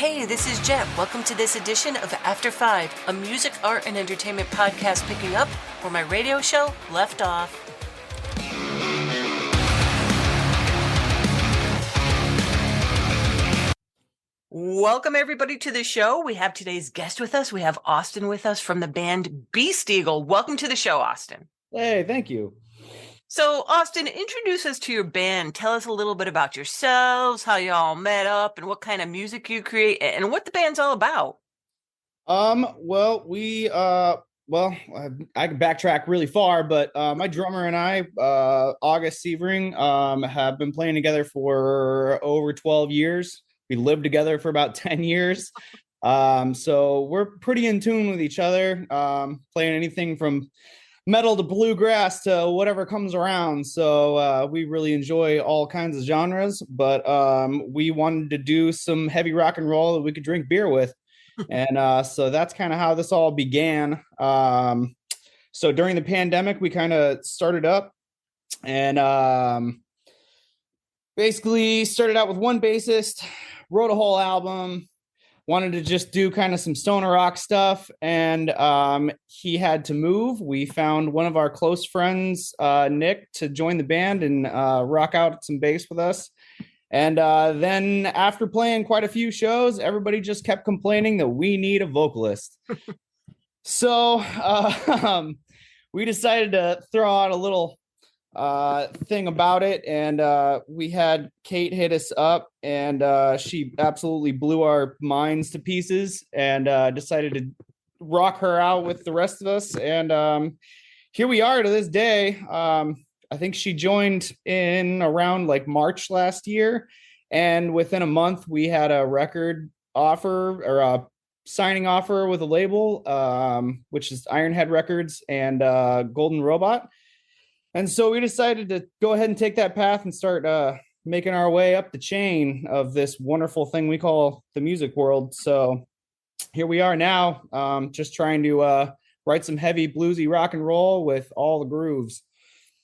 Hey, this is Jet. Welcome to this edition of After 5, a music, art, and entertainment podcast picking up where my radio show left off. Welcome, everybody, to the show. We have today's guest with us. We have Austin with us from the band Beast Eagle. Welcome to the show, Austin. Hey, thank you. So, Austin, introduce us to your band. Tell us a little bit about yourselves, how you all met up, and what kind of music you create, and what the band's all about. Well, I can backtrack really far, but my drummer and I, August Severing, have been playing together for over 12 years. We lived together for about 10 years. So we're pretty in tune with each other, playing anything from metal to bluegrass to whatever comes around. So we really enjoy all kinds of genres, but we wanted to do some heavy rock and roll that we could drink beer with. And so that's kind of how this all began. So during the pandemic, we kind of started up and basically started out with one bassist, wrote a whole album, wanted to just do kind of some stoner rock stuff. And he had to move. We found one of our close friends, Nick, to join the band and rock out some bass with us. And then after playing quite a few shows, everybody just kept complaining that we need a vocalist. So we decided to throw out a little thing about it. And we had Kate hit us up, and she absolutely blew our minds to pieces, and decided to rock her out with the rest of us. And here we are to this day. I think she joined in around like March last year, and within a month we had a record offer or a signing offer with a label, which is Ironhead Records and Golden Robot. And so we decided to go ahead and take that path and start making our way up the chain of this wonderful thing we call the music world. So here we are now, just trying to write some heavy bluesy rock and roll with all the grooves.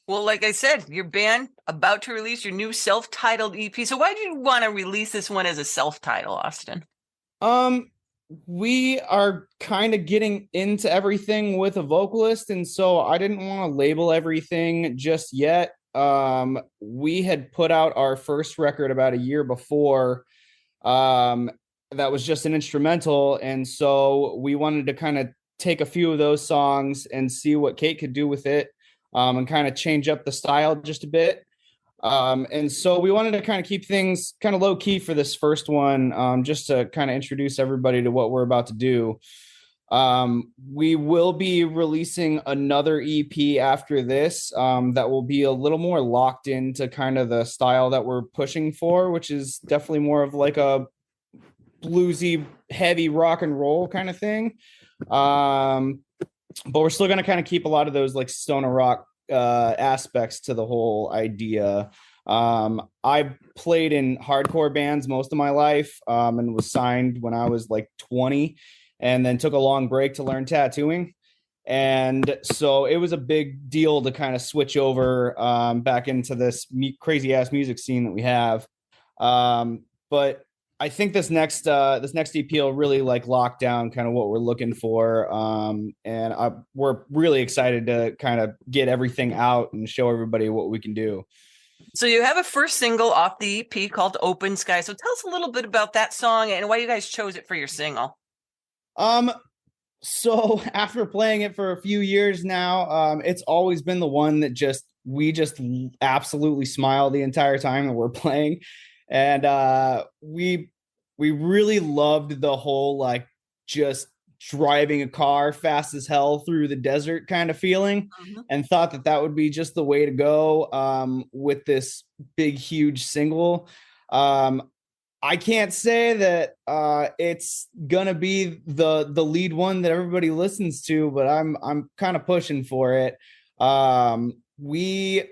Well, like I said, your band about to release your new self-titled EP. So why did you want to release this one as a self-title, Austin? We are kind of getting into everything with a vocalist, and so I didn't want to label everything just yet. We had put out our first record about a year before. That was just an instrumental, and so we wanted to kind of take a few of those songs and see what Kate could do with it. And kind of change up the style just a bit. And so we wanted to kind of keep things kind of low key for this first one, just to kind of introduce everybody to what we're about to do. We will be releasing another EP after this, that will be a little more locked into kind of the style that we're pushing for, which is definitely more of like a bluesy, heavy rock and roll kind of thing. But we're still going to kind of keep a lot of those like stoner rock aspects to the whole idea. I played in hardcore bands most of my life, and was signed when I was like 20, and then took a long break to learn tattooing. And so it was a big deal to kind of switch over back into this crazy ass music scene that we have. But I think this next EP will really like lock down kind of what we're looking for. And we're really excited to kind of get everything out and show everybody what we can do. So you have a first single off the EP called Open Sky. So tell us a little bit about that song and why you guys chose it for your single. So after playing it for a few years now, it's always been the one that we just absolutely smile the entire time that we're playing. And we really loved the whole like just driving a car fast as hell through the desert kind of feeling, and thought that would be just the way to go with this big, huge single. I can't say that it's gonna be the lead one that everybody listens to, but I'm kind of pushing for it. We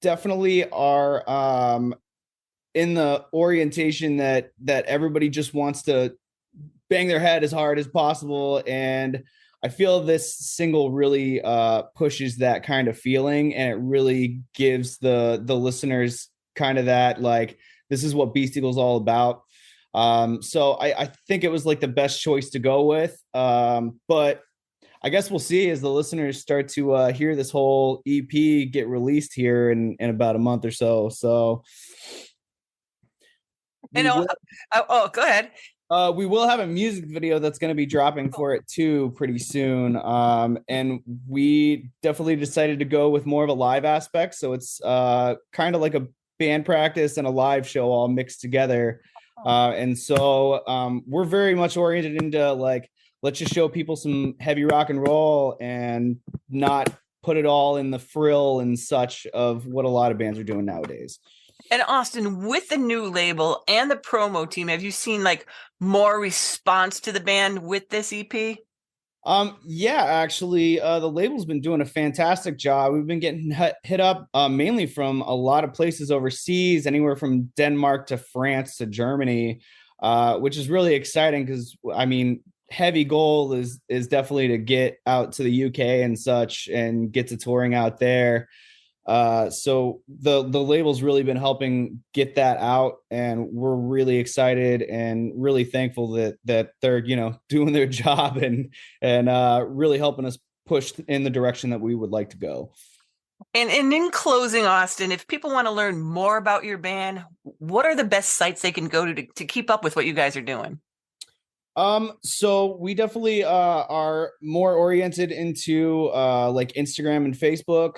definitely are in the orientation that everybody just wants to bang their head as hard as possible. And I feel this single really pushes that kind of feeling, and it really gives the listeners kind of that, like, this is what Beast Eagle's all about. So I think it was like the best choice to go with. But I guess we'll see as the listeners start to hear this whole EP get released here in about a month or so. So You we know, will go ahead. we will have a music video that's going to be dropping for it too pretty soon. And we definitely decided to go with more of a live aspect. So it's kind of like a band practice and a live show all mixed together. And so we're very much oriented into like, let's just show people some heavy rock and roll and not put it all in the frill and such of what a lot of bands are doing nowadays. And Austin, with the new label and the promo team, have you seen like more response to the band with this EP? Yeah, actually, the label's been doing a fantastic job. We've been getting hit up mainly from a lot of places overseas, anywhere from Denmark to France to Germany, which is really exciting because I mean, heavy goal is definitely to get out to the UK and such and get to touring out there. So the label's really been helping get that out, and we're really excited and really thankful that they're doing their job and really helping us push in the direction that we would like to go. And in closing, Austin, if people want to learn more about your band, what are the best sites they can go to keep up with what you guys are doing? So we definitely are more oriented into like Instagram and Facebook.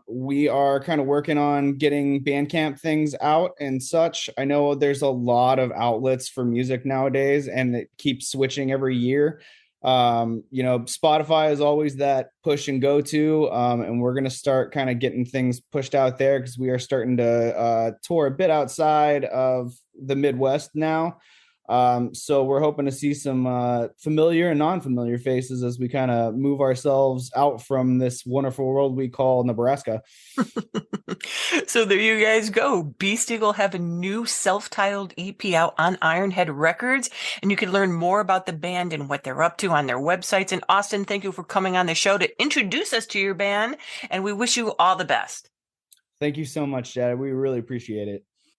We are kind of working on getting Bandcamp things out and such. I know there's a lot of outlets for music nowadays, and it keeps switching every year. Spotify is always that push and go to, and we're gonna start kind of getting things pushed out there because we are starting to tour a bit outside of the Midwest now. So we're hoping to see some familiar and non-familiar faces as we kind of move ourselves out from this wonderful world we call Nebraska. So there you guys go. Beast Eagle have a new self-titled EP out on Ironhead Records, and you can learn more about the band and what they're up to on their websites. And Austin, thank you for coming on the show to introduce us to your band, and we wish you all the best. Thank you so much, Chad. We really appreciate it.